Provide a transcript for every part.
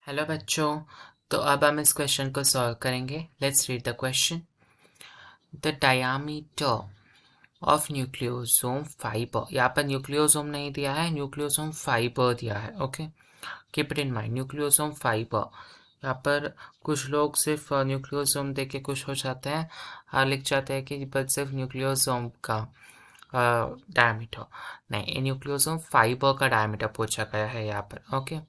Hello बच्चों। तो अब हम इस क्वेश्चन को सॉल्व करेंगे। Let's read the question. The diameter of nucleosome fibre, यहाँ पर न्यूक्लियोसोम नहीं दिया है, न्यूक्लियोसोम फाइबर दिया है। Okay, keep it in mind, nucleosome fibre. यहाँ पर कुछ लोग सिर्फ न्यूक्लियोसोम देख के खुश हो जाते हैं और लिख जाते हैं कि बस सिर्फ न्यूक्लियोसोम का डायमीटर नहीं, न्यूक्लियोसोम फाइबर का डायमीटर पूछा गया है यहाँ पर। ओके,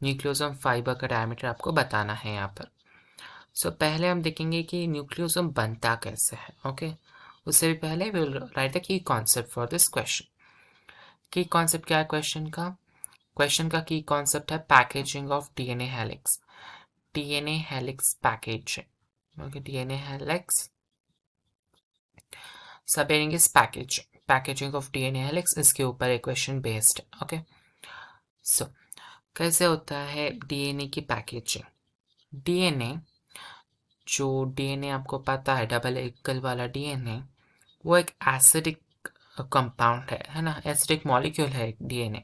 न्यूक्लियोसोम फाइबर का डायमीटर आपको बताना है यहाँ पर। सो पहले हम देखेंगे कि न्यूक्लियोसोम बनता कैसे है। ओके, उससे भी पहले we will write the key concept for this question. Key concept क्या है क्वेश्चन का? क्वेश्चन का की कॉन्सेप्ट है packaging of DNA helix. DNA helix packaging. Okay, DNA helix सबेरिंग is packaging of DNA helix, इसके ऊपर एक क्वेश्चन बेस्ड है। ओके, सो कैसे होता है डीएनए की पैकेजिंग? डीएनए, जो डीएनए आपको पता है डबल एकल वाला डीएनए, वो एक एसिडिक कंपाउंड है ना, एसिडिक मॉलिक्यूल है डीएनए।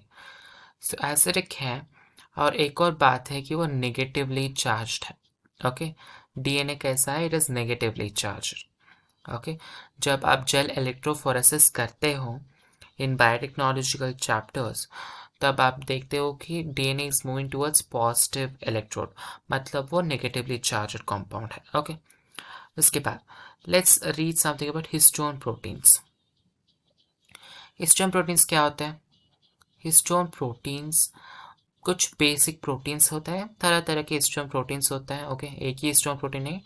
सो एसिडिक है, और एक और बात है कि वो नेगेटिवली चार्ज्ड है। ओके, डीएनए कैसा है? It is negatively charged. Okay, जब आप जेल इलेक्ट्रोफोरेसिस करते हो इन बायोटेक्नोलॉजिकल चैप्टर्स, तब आप देखते हो कि DNA is moving towards positive electrode, मतलब वो नेगेटिवली चार्ज्ड कंपाउंड है। ओके, उसके बाद let's read something about histone proteins. Histone proteins क्या होते हैं? हिस्टोन प्रोटीन्स कुछ बेसिक प्रोटीन्स होते हैं, तरह तरह के हिस्टोन प्रोटीन्स होते हैं। ओके, एक ही हिस्टोन प्रोटीन नहीं,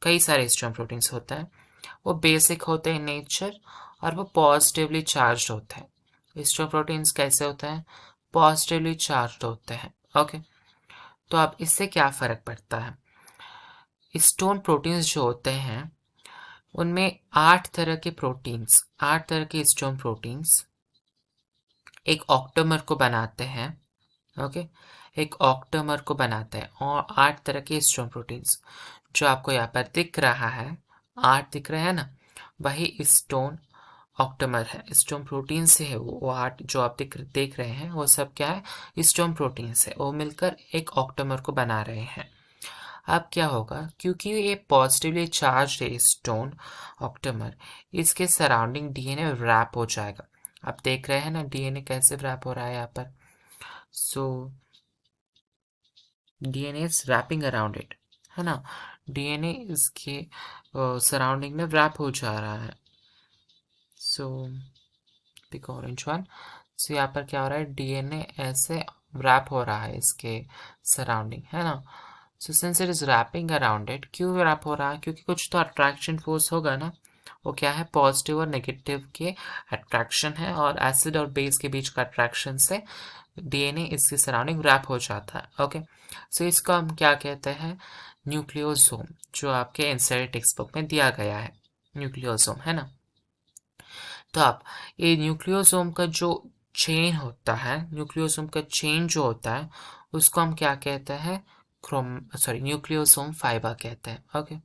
कई सारे हिस्टोन प्रोटीन्स होते हैं। वो बेसिक होते हैं नेचर, और वो पॉजिटिवली चार्ज होते हैं। हिस्टोन प्रोटीन्स कैसे होते हैं? पॉजिटिवली चार्ज होते हैं। ओके, तो अब इससे क्या फ़र्क पड़ता है? हिस्टोन प्रोटीन्स जो होते हैं उनमें 8 तरह के हिस्टोन प्रोटीन्स एक ऑक्टोमर को बनाते हैं। ओके, एक ऑक्टोमर को बनाते हैं, और 8 तरह के हिस्टोन प्रोटीन्स जो आपको यहाँ पर दिख रहा है, 8 दिख रहे हैं ना, वही हिस्टोन ऑक्टोमर है। हिस्टोन प्रोटीन से है वो 8 जो आप देख रहे हैं, वो सब क्या है? हिस्टोन प्रोटीन से वो मिलकर एक ऑक्टोमर को बना रहे हैं। अब क्या होगा, क्योंकि ये पॉजिटिवली चार्ज है स्टोन ऑक्टेमर, इसके सराउंडिंग डीएनए रैप हो जाएगा। आप देख रहे हैं ना डीएनए कैसे रैप हो रहा है यहाँ पर। So DNA is wrapping around it, है ना, डीएनए इसके सराउंडिंग में रैप हो जा रहा है। सो पिक ऑरेंज वन। सो यहाँ पर क्या हो रहा है, डीएनए ऐसे रैप हो रहा है इसके सराउंडिंग, है ना। So since it is wrapping around it, क्यों रैप हो रहा है? क्योंकि कुछ तो अट्रैक्शन फोर्स होगा ना। वो क्या है? पॉजिटिव और नेगेटिव के अट्रैक्शन है, और एसिड और बेस के बीच का अट्रैक्शन से डीएनए इसके सराउंडिंग रैप हो जाता है। ओके, सो इसको हम क्या कहते हैं? न्यूक्लियोसोम, जो आपके एनसीईआरटी टेक्स्ट बुक में दिया गया है, न्यूक्लियोसोम, है ना। तो आप ये न्यूक्लियोसोम का जो चेन होता है, न्यूक्लियोसोम का चेन जो होता है, उसको हम क्या कहते हैं? न्यूक्लियोसोम फाइबर कहते हैं। ओके,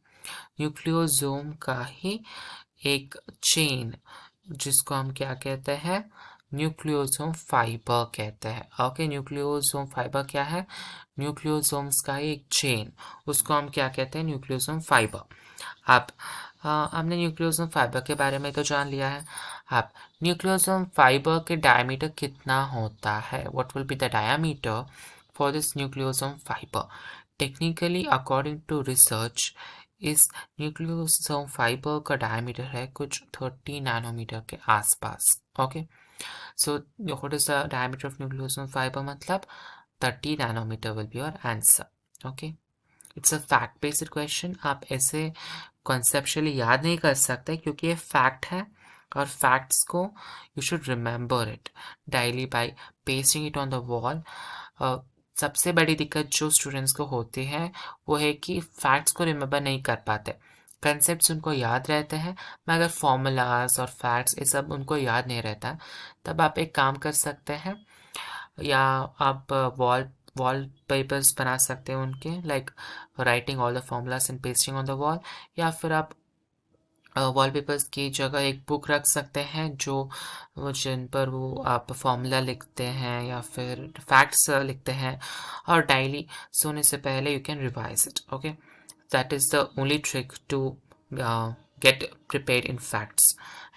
न्यूक्लियोसोम का ही एक चेन, जिसको हम क्या कहते हैं? न्यूक्लियोसोम फाइबर कहते हैं। ओके, न्यूक्लियोसोम फाइबर क्या है? न्यूक्लियोसोम्स का ही एक चेन, उसको हम क्या कहते हैं? Nucleosome fibre. आप हमने न्यूक्लियोसोम फाइबर के बारे में तो जान लिया है। आप न्यूक्लियोसोम फाइबर के डायमीटर कितना होता है? What will be the diameter for this nucleosome fibre? Technically according to research, इस न्यूक्लियोसोम फाइबर का डायमीटर है कुछ 30 नैनोमीटर के आसपास। Okay, so what is the diameter of nucleosome fibre? मतलब 30 nanometre will be your answer. Okay, it's a fact based question. आप ऐसे conceptually याद नहीं कर सकते, क्योंकि ये फैक्ट है, और फैक्ट्स को you should remember it daily by pasting it on the wall. सबसे बड़ी दिक्कत जो स्टूडेंट्स को होती है वो है कि फैक्ट्स को रिमेंबर नहीं कर पाते। कंसेप्ट्स उनको याद रहते हैं, मगर फॉर्मूलाज और फैक्ट्स ये सब उनको याद नहीं रहता। तब आप एक काम कर सकते हैं, या आप वॉल वॉल पेपर्स बना सकते हैं उनके, like writing all the formulas and pasting on the wall, या फिर आप वॉलपेपर्स की जगह एक बुक रख सकते हैं जो जिन पर वो आप फॉर्मूला लिखते हैं या फिर फैक्ट्स लिखते हैं, और डेली सोने से पहले you can revise it. Okay, that is the only trick to get prepared in facts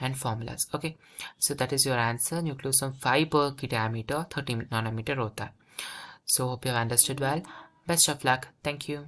and formulas. Okay, so that is your answer. Nucleosome fiber की diameter 30 nanometer होता है. So hope you have understood well. Best of luck. Thank you.